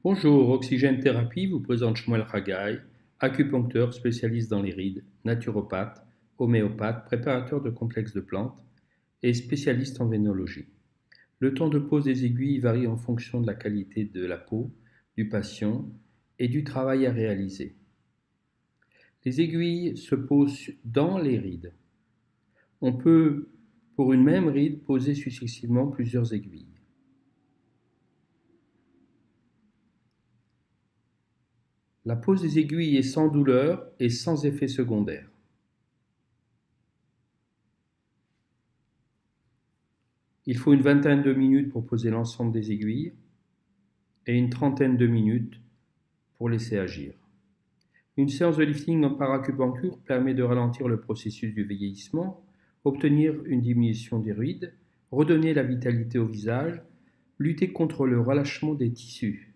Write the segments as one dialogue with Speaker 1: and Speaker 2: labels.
Speaker 1: Bonjour, Oxygène Thérapie vous présente Shmuel Haggai, acupuncteur spécialiste dans les rides, naturopathe, homéopathe, préparateur de complexes de plantes et spécialiste en vénologie. Le temps de pose des aiguilles varie en fonction de la qualité de la peau, du patient et du travail à réaliser. Les aiguilles se posent dans les rides. On peut, pour une même ride, poser successivement plusieurs aiguilles. La pose des aiguilles est sans douleur et sans effet secondaire. Il faut une vingtaine de minutes pour poser l'ensemble des aiguilles et une trentaine de minutes pour laisser agir. Une séance de lifting par acupuncture permet de ralentir le processus du vieillissement, obtenir une diminution des rides, redonner la vitalité au visage, lutter contre le relâchement des tissus.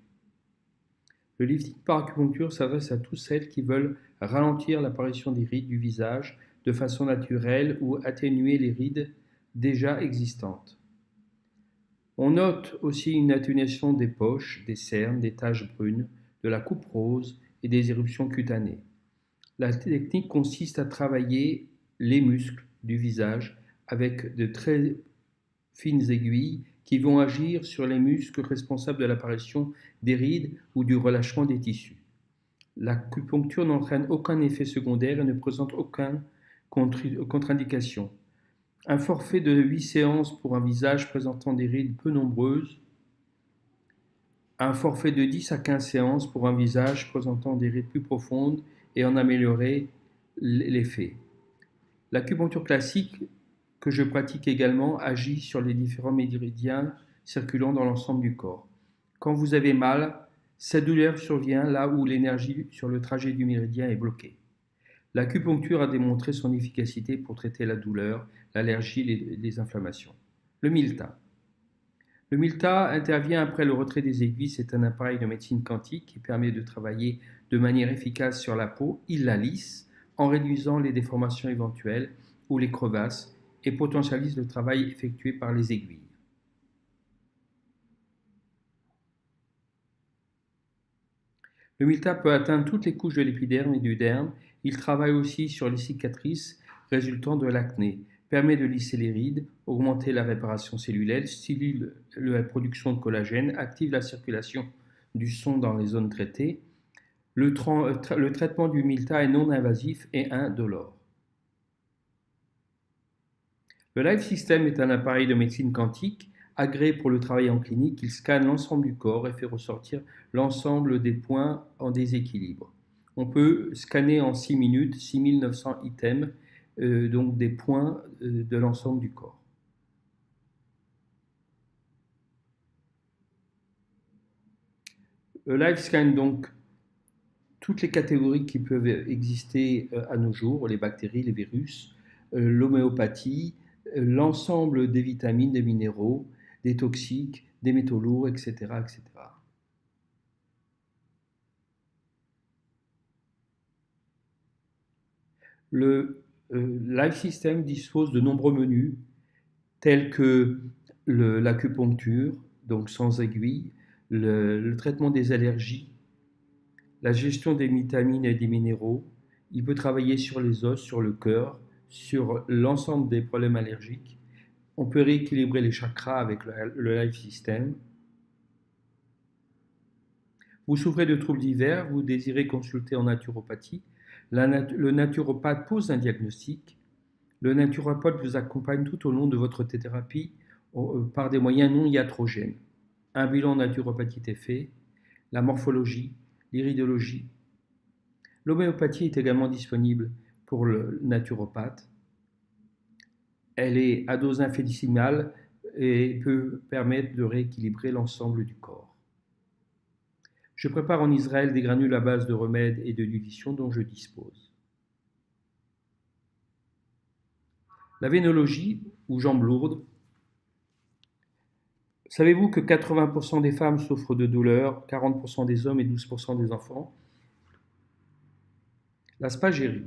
Speaker 1: Le lifting par acupuncture s'adresse à tous celles qui veulent ralentir l'apparition des rides du visage de façon naturelle ou atténuer les rides déjà existantes. On note aussi une atténuation des poches, des cernes, des taches brunes, de la coupe rose et des éruptions cutanées. La technique consiste à travailler les muscles du visage avec de très fines aiguilles qui vont agir sur les muscles responsables de l'apparition des rides ou du relâchement des tissus. L'acupuncture n'entraîne aucun effet secondaire et ne présente aucune contre-indication. Un forfait de 8 séances pour un visage présentant des rides peu nombreuses, un forfait de 10 à 15 séances pour un visage présentant des rides plus profondes et en améliorer l'effet. L'acupuncture classique, que je pratique également, agit sur les différents méridiens circulant dans l'ensemble du corps. Quand vous avez mal, cette douleur survient là où l'énergie sur le trajet du méridien est bloquée. L'acupuncture a démontré son efficacité pour traiter la douleur, l'allergie et les inflammations. Le Milta. Le Milta intervient après le retrait des aiguilles. C'est un appareil de médecine quantique qui permet de travailler de manière efficace sur la peau. Il la lisse en réduisant les déformations éventuelles ou les crevasses et potentialise le travail effectué par les aiguilles. Le Milta peut atteindre toutes les couches de l'épiderme et du derme. Il travaille aussi sur les cicatrices résultant de l'acné, permet de lisser les rides, augmenter la réparation cellulaire, stimule la production de collagène, active la circulation du sang dans les zones traitées. Le traitement du Milta est non invasif et indolore. Le Life System est un appareil de médecine quantique agréé pour le travail en clinique. Il scanne l'ensemble du corps et fait ressortir l'ensemble des points en déséquilibre. On peut scanner en 6 minutes 6900 items, donc des points de l'ensemble du corps. Le Life Scan, donc, toutes les catégories qui peuvent exister à nos jours, les bactéries, les virus, l'homéopathie, l'ensemble des vitamines, des minéraux, des toxiques, des métaux lourds, etc., etc. Le Life System dispose de nombreux menus tels que l'acupuncture, donc sans aiguille, le traitement des allergies, la gestion des vitamines et des minéraux. Il peut travailler sur les os, sur le cœur, sur l'ensemble des problèmes allergiques. On peut rééquilibrer les chakras avec le Life System. Vous souffrez de troubles divers, vous désirez consulter en naturopathie. Le naturopathe pose un diagnostic. Le naturopathe vous accompagne tout au long de votre thérapie par des moyens non iatrogènes. Un bilan naturopathie est fait, la morphologie, l'iridologie. L'homéopathie est également disponible pour le naturopathe. Elle est à dose infédécimale et peut permettre de rééquilibrer l'ensemble du corps. Je prépare en Israël des granules à base de remèdes et de nutrition dont je dispose. La vénologie, ou jambes lourdes. Savez-vous que 80% des femmes souffrent de douleurs, 40% des hommes et 12% des enfants? La spagérie.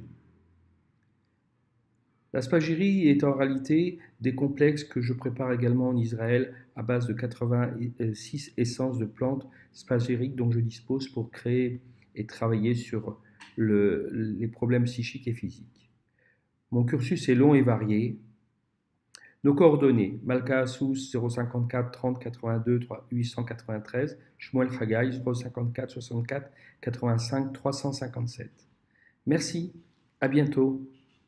Speaker 1: La spagyrie est en réalité des complexes que je prépare également en Israël à base de 86 essences de plantes spagyriques dont je dispose pour créer et travailler sur les problèmes psychiques et physiques. Mon cursus est long et varié. Nos coordonnées, Malka Assous 054 30 82 893, Shmuel Haggai 054 64 85 357. Merci, à bientôt.